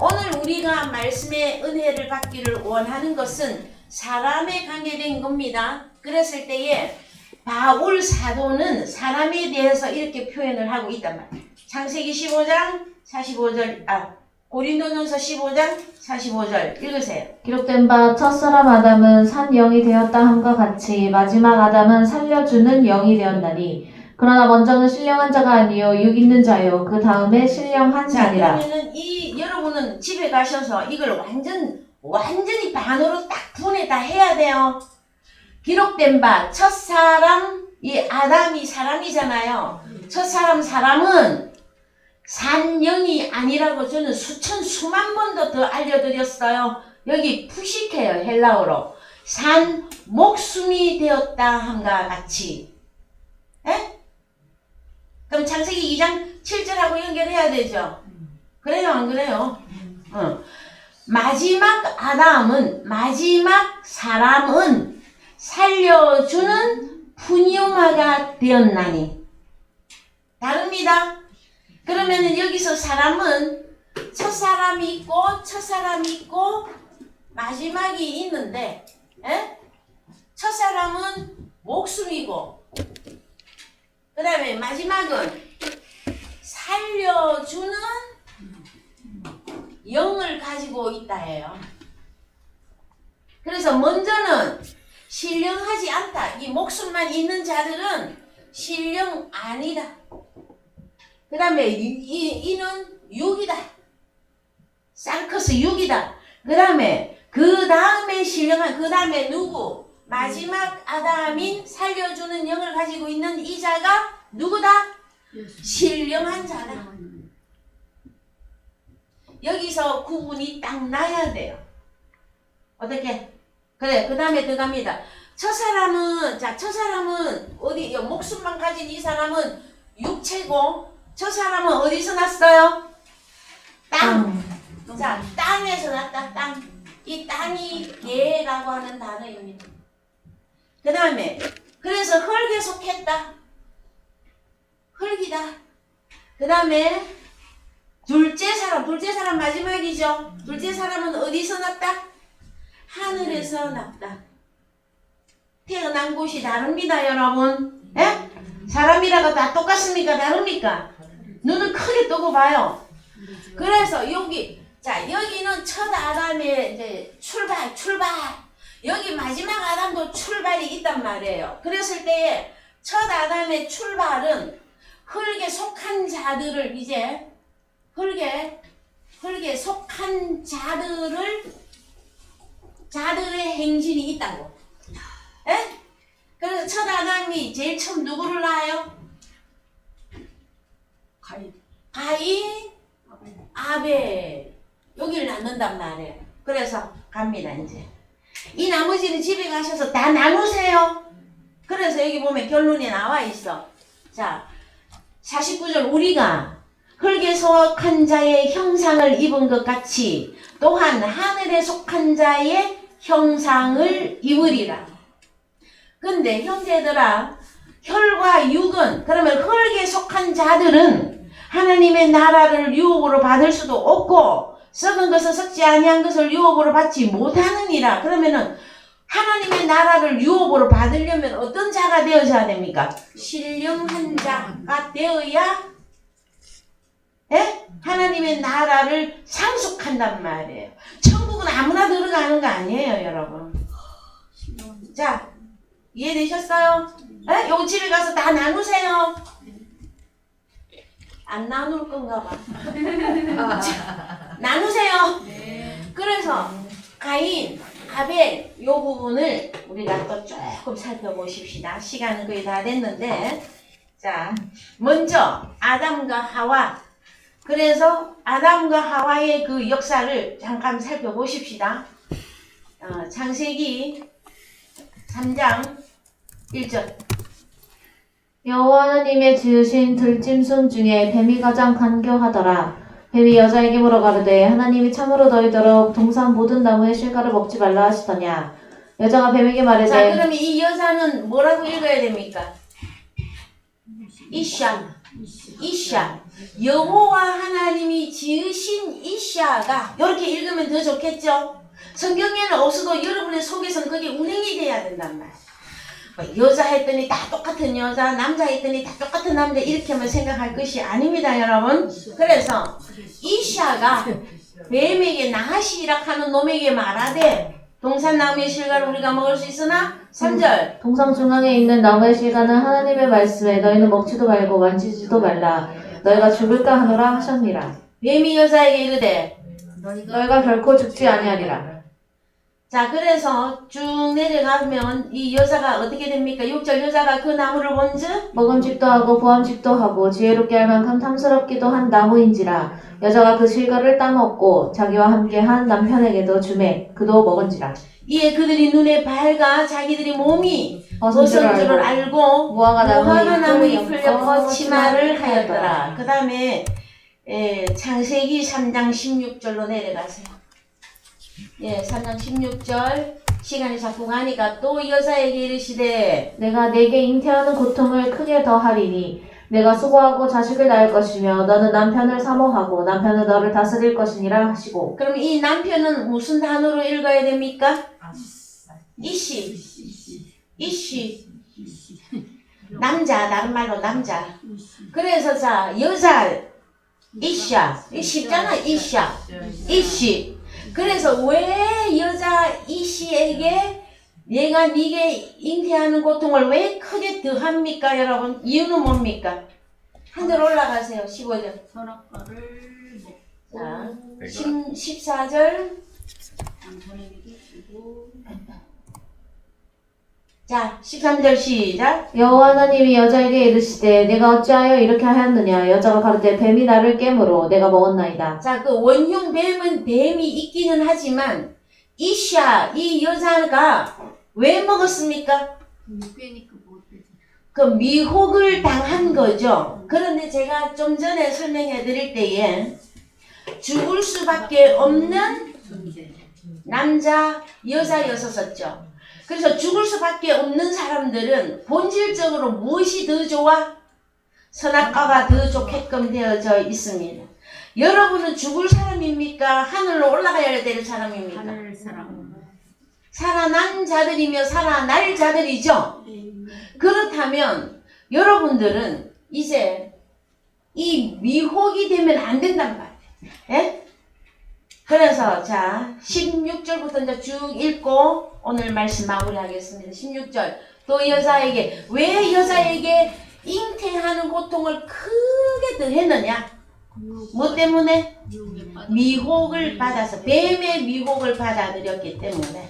오늘 우리가 말씀의 은혜를 받기를 원하는 것은 사람에 관계된 겁니다. 그랬을 때에 바울 사도는 사람에 대해서 이렇게 표현을 하고 있단 말이에요. 창세기 15장 45절, 고린도전서 15장 45절 읽으세요. 기록된 바 첫사람 아담은 산 영이 되었다 함과 같이 마지막 아담은 살려주는 영이 되었나니 그러나 먼저는 신령한 자가 아니요 육 있는 자요 그 다음에 신령한 자, 자니라. 그러면은 여러분은 집에 가셔서 이걸 완전히 반으로 딱 분해다 해야 돼요. 기록된 바 첫사람, 이 아담이 사람이잖아요. 첫사람 사람은 산영이 아니라고 저는 수만 번도 더 알려드렸어요. 여기 푸시케요, 헬라어로. 산 목숨이 되었다 함과 같이. 에? 그럼 창세기 2장 7절하고 연결해야 되죠? 그래요, 안 그래요? 마지막 사람은 살려주는 푸니오마가 되었나니. 다릅니다. 그러면은 여기서 사람은 첫사람이 있고 마지막이 있는데, 첫사람은 목숨이고 그 다음에 마지막은 살려주는 영을 가지고 있다 해요. 그래서 먼저는 신령하지 않다. 이 목숨만 있는 자들은 신령 아니다. 그 다음에 이는 육이다. sarcos 육이다. 그 다음에 신령한, 그 다음에 누구? 마지막 아담인 살려주는 영을 가지고 있는 이 자가 누구다? 신령한 자다. 여기서 구분이 딱 나야 돼요. 어떻게? 그래, 그 다음에 들어갑니다. 첫사람은 어디, 목숨만 가진 이 사람은 육체고, 저 사람은 어디서 났어요? 땅. 자, 땅에서 났다, 땅. 이 땅이 개라고 하는 단어입니다. 그 다음에, 그래서 흙에 속했다. 흙이다. 그 다음에, 둘째 사람 마지막이죠. 둘째 사람은 어디서 났다? 하늘에서 났다. 태어난 곳이 다릅니다, 여러분. 예? 사람이라고 다 똑같습니까? 다릅니까? 눈을 크게 뜨고 봐요. 그래서 여기는 첫 아담의 이제 출발. 여기 마지막 아담도 출발이 있단 말이에요. 그랬을 때에 첫 아담의 출발은 흙에 속한 자들을 이제 흙에 속한 자들의 행진이 있다고. 에? 그래서 첫 아담이 제일 처음 누구를 낳아요? 가인, 아벨. 여기를 낳는단 말이에요. 그래서 갑니다, 이제. 이 나머지는 집에 가셔서 다 나누세요. 그래서 여기 보면 결론이 나와 있어. 자, 49절, 우리가 흙에 속한 자의 형상을 입은 것 같이 또한 하늘에 속한 자의 형상을 입으리라. 근데 형제들아, 혈과 육은, 그러면 흙에 속한 자들은 하나님의 나라를 유업으로 받을 수도 없고 썩은 것은 썩지 아니한 것을 유업으로 받지 못하느니라. 그러면은 하나님의 나라를 유업으로 받으려면 어떤 자가 되어야 됩니까? 신령한 자가 되어야 하나님의 나라를 상속한단 말이에요. 천국은 아무나 들어가는 거 아니에요, 여러분. 자, 이해되셨어요? 요 집에 가서 다 나누세요. 안 나눌 건가 봐. 나누세요. 그래서 가인, 아벨 요 부분을 우리가 또 조금 살펴보십시다. 시간은 거의 다 됐는데, 자, 먼저 아담과 하와. 그래서 아담과 하와의 그 역사를 잠깐 살펴보십시다. 창세기 3장 1절. 여호와 하나님의 지으신 들짐승 중에 뱀이 가장 간교하더라. 뱀이 여자에게 물어가르되 하나님이 참으로 너희더러 동산 모든 나무의 실과를 먹지 말라 하시더냐. 여자가 뱀에게 자, 말하되 그러면 이 여자는 뭐라고 읽어야 됩니까? 이샤. 이샤. 여호와 하나님이 지으신 이샤가 이렇게 읽으면 더 좋겠죠? 성경에는 없어도 여러분의 속에서는 그게 운행이 돼야 된단 말이에요. 뭐 여자 했더니 다 똑같은 여자, 남자 했더니 다 똑같은 남자 이렇게만 생각할 것이 아닙니다, 여러분. 그래서 이샤가 뱀에게 나하시라 하는 놈에게 말하되 동산나무의 실과를 우리가 먹을 수 있으나 3절. 동상 중앙에 있는 나무의 실과는 하나님의 말씀에 너희는 먹지도 말고 만지지도 말라. 너희가 죽을까 하노라 하셨니라. 뱀이 여자에게 이르되 너희가 결코 죽지 아니하리라. 자, 그래서 쭉 내려가면 이 여자가 어떻게 됩니까? 6절 여자가 그 나무를 본즉 먹음직도 하고 보암직도 하고 지혜롭게 할 만큼 탐스럽기도 한 나무인지라. 여자가 그 실과를 따먹고 자기와 함께한 남편에게도 주매 그도 먹은지라. 이에 그들이 눈에 밝아 자기들이 몸이 벗은 벗은 줄을 알고 무화과 나무 나무 잎을 엮어 치마를 하였더라. 그 다음에 창세기 3장 16절로 내려가세요. 예, 3장 16절. 시간이 자꾸 가니까 또 여자에게 이르시되 내가 내게 잉태하는 고통을 크게 더하리니 내가 수고하고 자식을 낳을 것이며 너는 남편을 사모하고 남편은 너를 다스릴 것이니라 하시고. 그럼 이 남편은 무슨 단어로 읽어야 됩니까? 이시. 이시. 남자, 다른 말로 남자. 그래서 자, 여자 이샤. 이 쉽잖아, 이샤. 이시. 그래서 왜 여자 이시에게 얘가 네게 잉태하는 고통을 왜 크게 더합니까, 여러분? 이유는 뭡니까? 한 절 올라가세요. 15절. 선악과를 먹고 자, 14절. 남편에게도 주고 자, 13절 시작. 여호와 하나님이 여자에게 이르시되 내가 어찌하여 이렇게 하였느냐. 여자가 가로되 뱀이 나를 깨므로 내가 먹었나이다. 자, 그 원흉 뱀은 뱀이 있기는 하지만 이샤, 이 여자가 왜 먹었습니까? 꿰니까 먹었대지. 그 미혹을 당한 거죠. 그런데 제가 좀 전에 설명해 드릴 때에 죽을 수밖에 없는 존재. 남자, 여자였었죠. 그래서 죽을 수밖에 없는 사람들은 본질적으로 무엇이 더 좋아? 선악과가 더 좋게끔 되어져 있습니다. 여러분은 죽을 사람입니까? 하늘로 올라가야 될 사람입니까? 하늘 사람. 살아난 자들이며 살아날 자들이죠. 그렇다면 여러분들은 이제 이 미혹이 되면 안 된단 말이에요. 예? 그래서 자 16절부터 이제 쭉 읽고 오늘 말씀 마무리하겠습니다. 16절. 또 여자에게 왜 여자에게 잉태하는 고통을 크게 더했느냐? 뭐 때문에? 미혹을 받아서 뱀의 미혹을 받아들였기 때문에.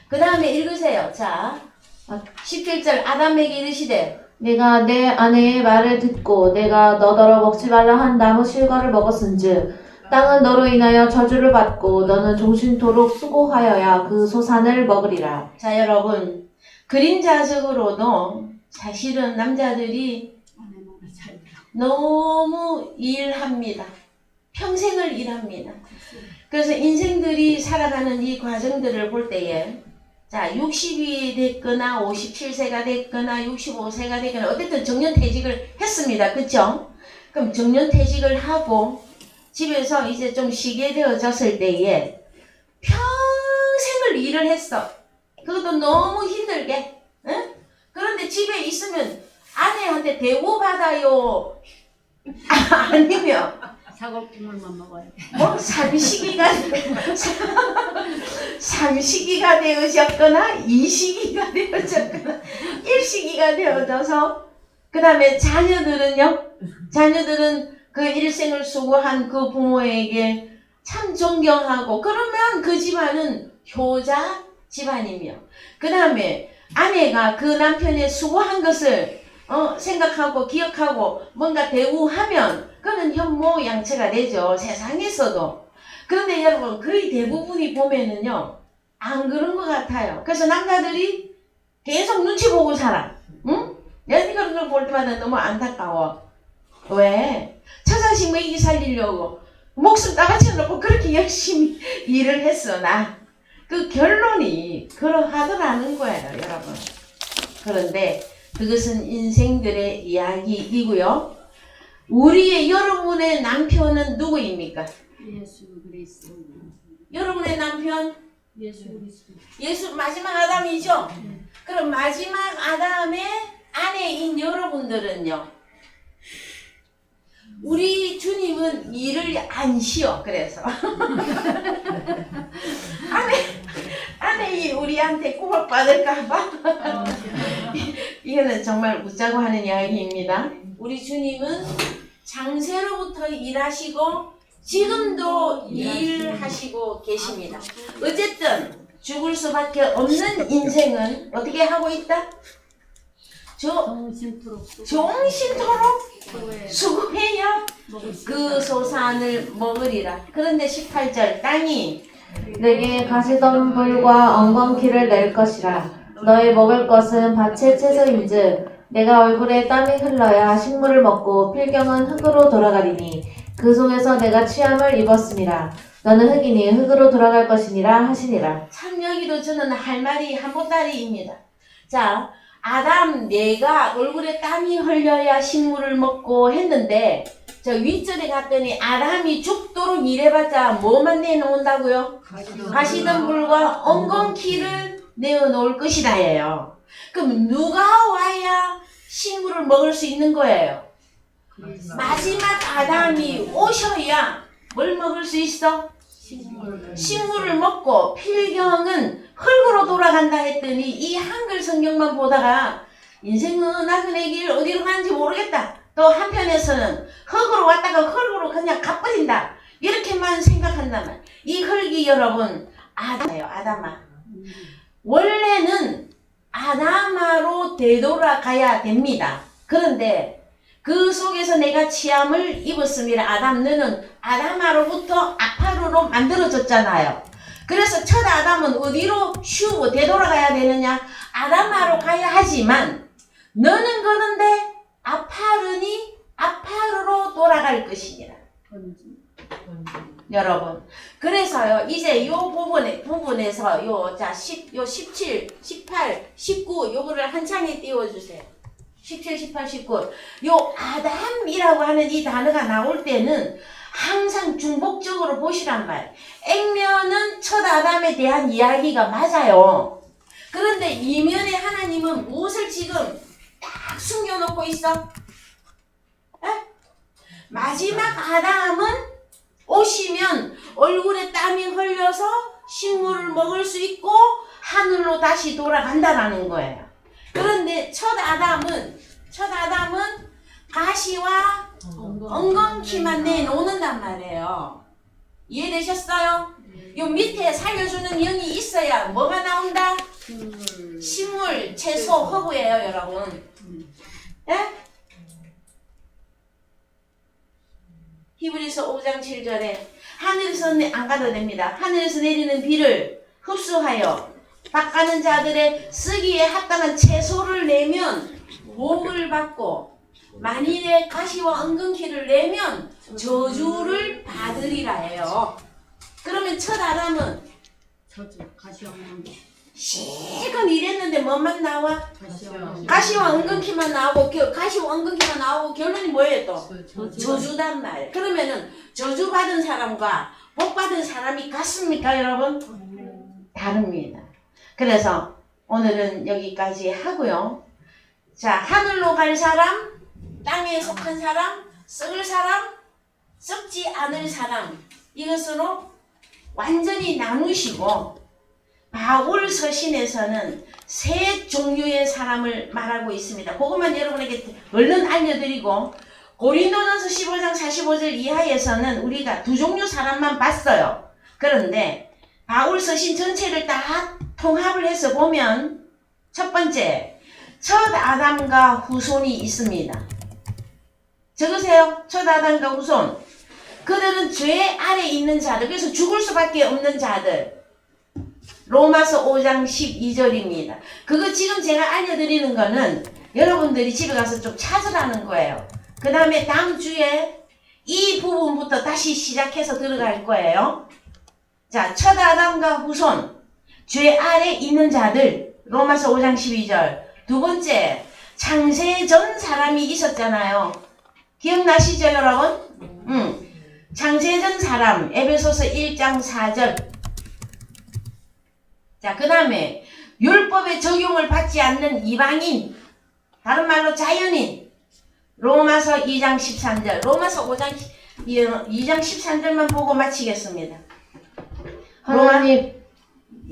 그 다음에 읽으세요. 자 17절 아담에게 이르시되 내가 내 아내의 말을 듣고 내가 너더러 먹지 말라 한 나무 실과를 먹었은즉 땅은 너로 인하여 저주를 받고 너는 종신토록 수고하여야 그 소산을 먹으리라. 자 여러분 그림자적으로도 사실은 남자들이 너무 일합니다. 평생을 일합니다. 그래서 인생들이 살아가는 이 과정들을 볼 때에 자 60이 됐거나 57세가 됐거나 65세가 됐거나 어쨌든 정년퇴직을 했습니다. 그쵸? 그럼 정년퇴직을 하고 집에서 이제 좀 쉬게 되어졌을 때에 평생을 일을 했어. 그것도 너무 힘들게. 응? 그런데 집에 있으면 아내한테 대우받아요. 아니면 사골국물만 먹어야 돼. 뭐 삼식이가 되어졌거나 이식이가 되어졌거나 일식이가 되어져서 그 다음에 자녀들은요. 자녀들은 그 일생을 수고한 그 부모에게 참 존경하고 그러면 그 집안은 효자 집안이며 그 다음에 아내가 그 남편의 수고한 것을 생각하고 기억하고 뭔가 대우하면 그는 현모양처가 되죠. 세상에서도. 그런데 여러분 거의 대부분이 보면은요 안 그런 것 같아요. 그래서 남자들이 보고 살아. 응? 내가 그런 걸 볼 때마다 너무 안타까워. 왜? 처자식 먹이 살리려고 목숨 따바쳐놓고 그렇게 열심히 일을 했으나 그 결론이 그러하더라는 거예요, 여러분. 그런데 그것은 인생들의 이야기이고요. 우리의 여러분의 남편은 누구입니까? 예수 그리스도. 여러분의 남편 예수 그리스도. 예수 마지막 아담이죠? 그럼 마지막 아담의 아내인 여러분들은요, 우리 주님은 일을 안 쉬어. 그래서 아내이 우리한테 구박받을까봐 이거는 정말 웃자고 하는 이야기입니다. 우리 주님은 장세로부터 일하시고 지금도 일하시고 계십니다. 어쨌든 죽을 수밖에 없는 인생은 어떻게 하고 있다? 정신토록 종신토록 수고해야 그 소산을 먹으리라. 그런데 18절 땅이 내게 가시덤불과 엉겅퀴를 낼 것이라. 너의 먹을 것은 밭의 채소인즉 내가 얼굴에 땀이 흘러야 식물을 먹고 필경은 흙으로 돌아가리니 그 속에서 내가 취함을 입었음이라. 너는 흙이니 흙으로 돌아갈 것이니라 하시니라. 참 여기도 저는 할 말이 한 보따리입니다. 자, 아담 내가 얼굴에 땀이 흘려야 식물을 먹고 했는데 저 윗절에 갔더니 아담이 죽도록 일해봤자 뭐만 내놓는다고요? 가시덤불과 엉겅퀴를 내어놓을 것이다예요. 그럼 누가 와야 식물을 먹을 수 있는 거예요? 마지막 아담이 오셔야 뭘 먹을 수 있어? 식물을 먹고 필경은 흙으로 돌아간다 했더니 이 한글 성경만 보다가 인생은 나그네 길 어디로 가는지 모르겠다. 또 한편에서는 흙으로 왔다가 흙으로 그냥 가버린다. 이렇게만 생각한단 말이에요. 이 흙이 여러분 아담이에요. 아담아. 원래는 아담아로 되돌아가야 됩니다. 그런데 그 속에서 내가 취함을 입었습니다. 아담 너는 아담아로부터 아파루로 만들어졌잖아요. 그래서 첫 아담은 어디로 쉬고 되돌아가야 되느냐? 아담아로 가야 하지만 너는 그런데 아파르니 아파루로 돌아갈 것이니라. 여러분, 그래서요 이제 요 부분에서 요 17, 18, 19 요거를 한 창에 띄워주세요. 17, 18, 19 요 아담이라고 하는 이 단어가 나올 때는 항상 중복적으로 보시란 말. 액면은 첫 아담에 대한 이야기가 맞아요. 그런데 이면에 하나님은 무엇을 지금 딱 숨겨놓고 있어? 에? 마지막 아담은 오시면 얼굴에 땀이 흘려서 식물을 먹을 수 있고 하늘로 다시 돌아간다라는 거예요. 그런데 첫 아담은 가시와 엉겅퀴만 내놓는단 말이에요. 이해되셨어요? 요 밑에 살려주는 영이 있어야 뭐가 나온다? 식물, 채소, 허브예요, 여러분. 예? 히브리서 5장 7절에 하늘에서 안 가도 됩니다. 하늘에서 내리는 비를 흡수하여 닦아는 자들의 쓰기에 합당한 채소를 내면 복을 받고 만일에 가시와 엉겅퀴를 내면 저주를 받으리라 해요. 그러면 첫 아담은 저주 가시왕 실컷 일했는데 뭐만 나와? 가시와 엉겅퀴만 나오고 가시와 엉겅퀴만 나오고 결론이 뭐예요 또? 저주단 말이에요. 그러면은 저주받은 사람과 복받은 사람이 같습니까 여러분? 다릅니다. 그래서 오늘은 여기까지 하고요. 자, 하늘로 갈 사람, 땅에 속한 사람, 썩을 사람, 썩지 않을 사람, 이것으로 완전히 나누시고 바울 서신에서는 세 종류의 사람을 말하고 있습니다. 그것만 여러분에게 얼른 알려드리고 고린도전서 15장 45절 이하에서는 우리가 두 종류 사람만 봤어요. 그런데 바울 서신 전체를 다 통합을 해서 보면 첫 번째, 첫 아담과 후손이 있습니다. 적으세요. 첫 아담과 후손. 그들은 죄 아래 있는 자들, 그래서 죽을 수밖에 없는 자들. 로마서 5장 12절입니다. 그거 지금 제가 알려드리는 거는 여러분들이 집에 가서 좀 찾으라는 거예요. 그 다음에 다음 주에 이 부분부터 다시 시작해서 들어갈 거예요. 자, 첫 아담과 후손, 죄 아래 있는 자들, 로마서 5장 12절. 두 번째, 창세 전 사람이 있었잖아요. 기억나시죠, 여러분? 창세 전 사람, 에베소서 1장 4절. 자, 그 다음에 율법의 적용을 받지 않는 이방인, 다른 말로 자연인, 로마서 2장 13절, 로마서 2장 13절만 보고 마치겠습니다. 하나님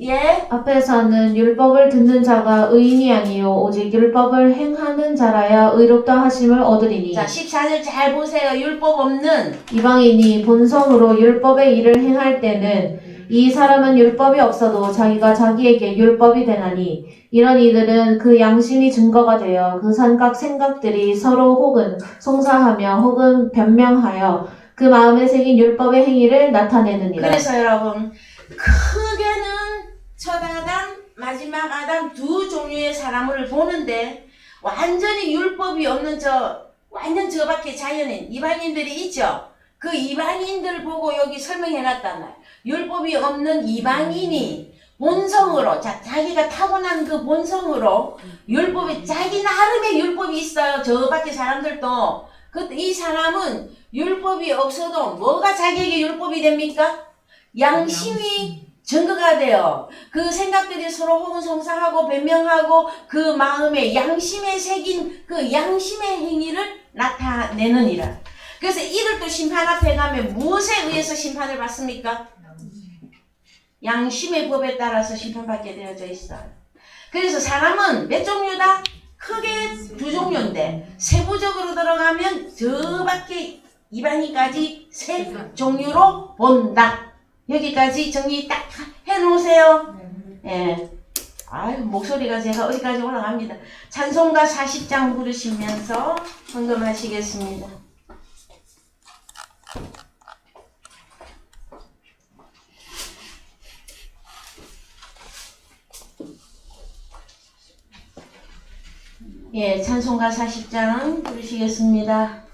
예? 앞에서는 율법을 듣는 자가 의인이 아니요 오직 율법을 행하는 자라야 의롭다 하심을 얻으리니 자, 14절 잘 보세요. 율법 없는 이방인이 본성으로 율법의 일을 행할 때는 이 사람은 율법이 없어도 자기가 자기에게 율법이 되나니 이런 이들은 그 양심이 증거가 되어 그 삼각 생각들이 서로 혹은 송사하며 혹은 변명하여 그 마음에 새긴 율법의 행위를 나타내느니라. 그래서 여러분, 크게는 첫 아담, 마지막 아담 두 종류의 사람을 보는데 완전히 율법이 없는 완전 저밖에 자연인 이방인들이 있죠. 그 이방인들 보고 여기 설명해놨단 말이에요. 율법이 없는 이방인이 본성으로, 자기가 타고난 그 본성으로 율법이, 자기 나름의 율법이 있어요. 저 밖에 사람들도. 이 사람은 율법이 없어도 뭐가 자기에게 율법이 됩니까? 양심이 증거가 돼요. 그 생각들이 서로 혹은 송사하고 변명하고 그 마음에 양심에 새긴 그 양심의 행위를 나타내느니라. 그래서 이들도 심판 앞에 가면 무엇에 의해서 심판을 받습니까? 양심의 법에 따라서 심판받게 되어져 있어요. 그래서 사람은 몇 종류다? 크게 두 종류인데 세부적으로 들어가면 저밖에 이방인까지 세 종류로 본다. 여기까지 정리 딱 해놓으세요. 예. 아유, 목소리가 제가 어디까지 올라갑니다. 찬송가 40장 부르시면서 헌금하시겠습니다. 예, 찬송가 40장 부르시겠습니다.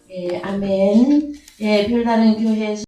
예, 아멘. 예, 별다른 교회에서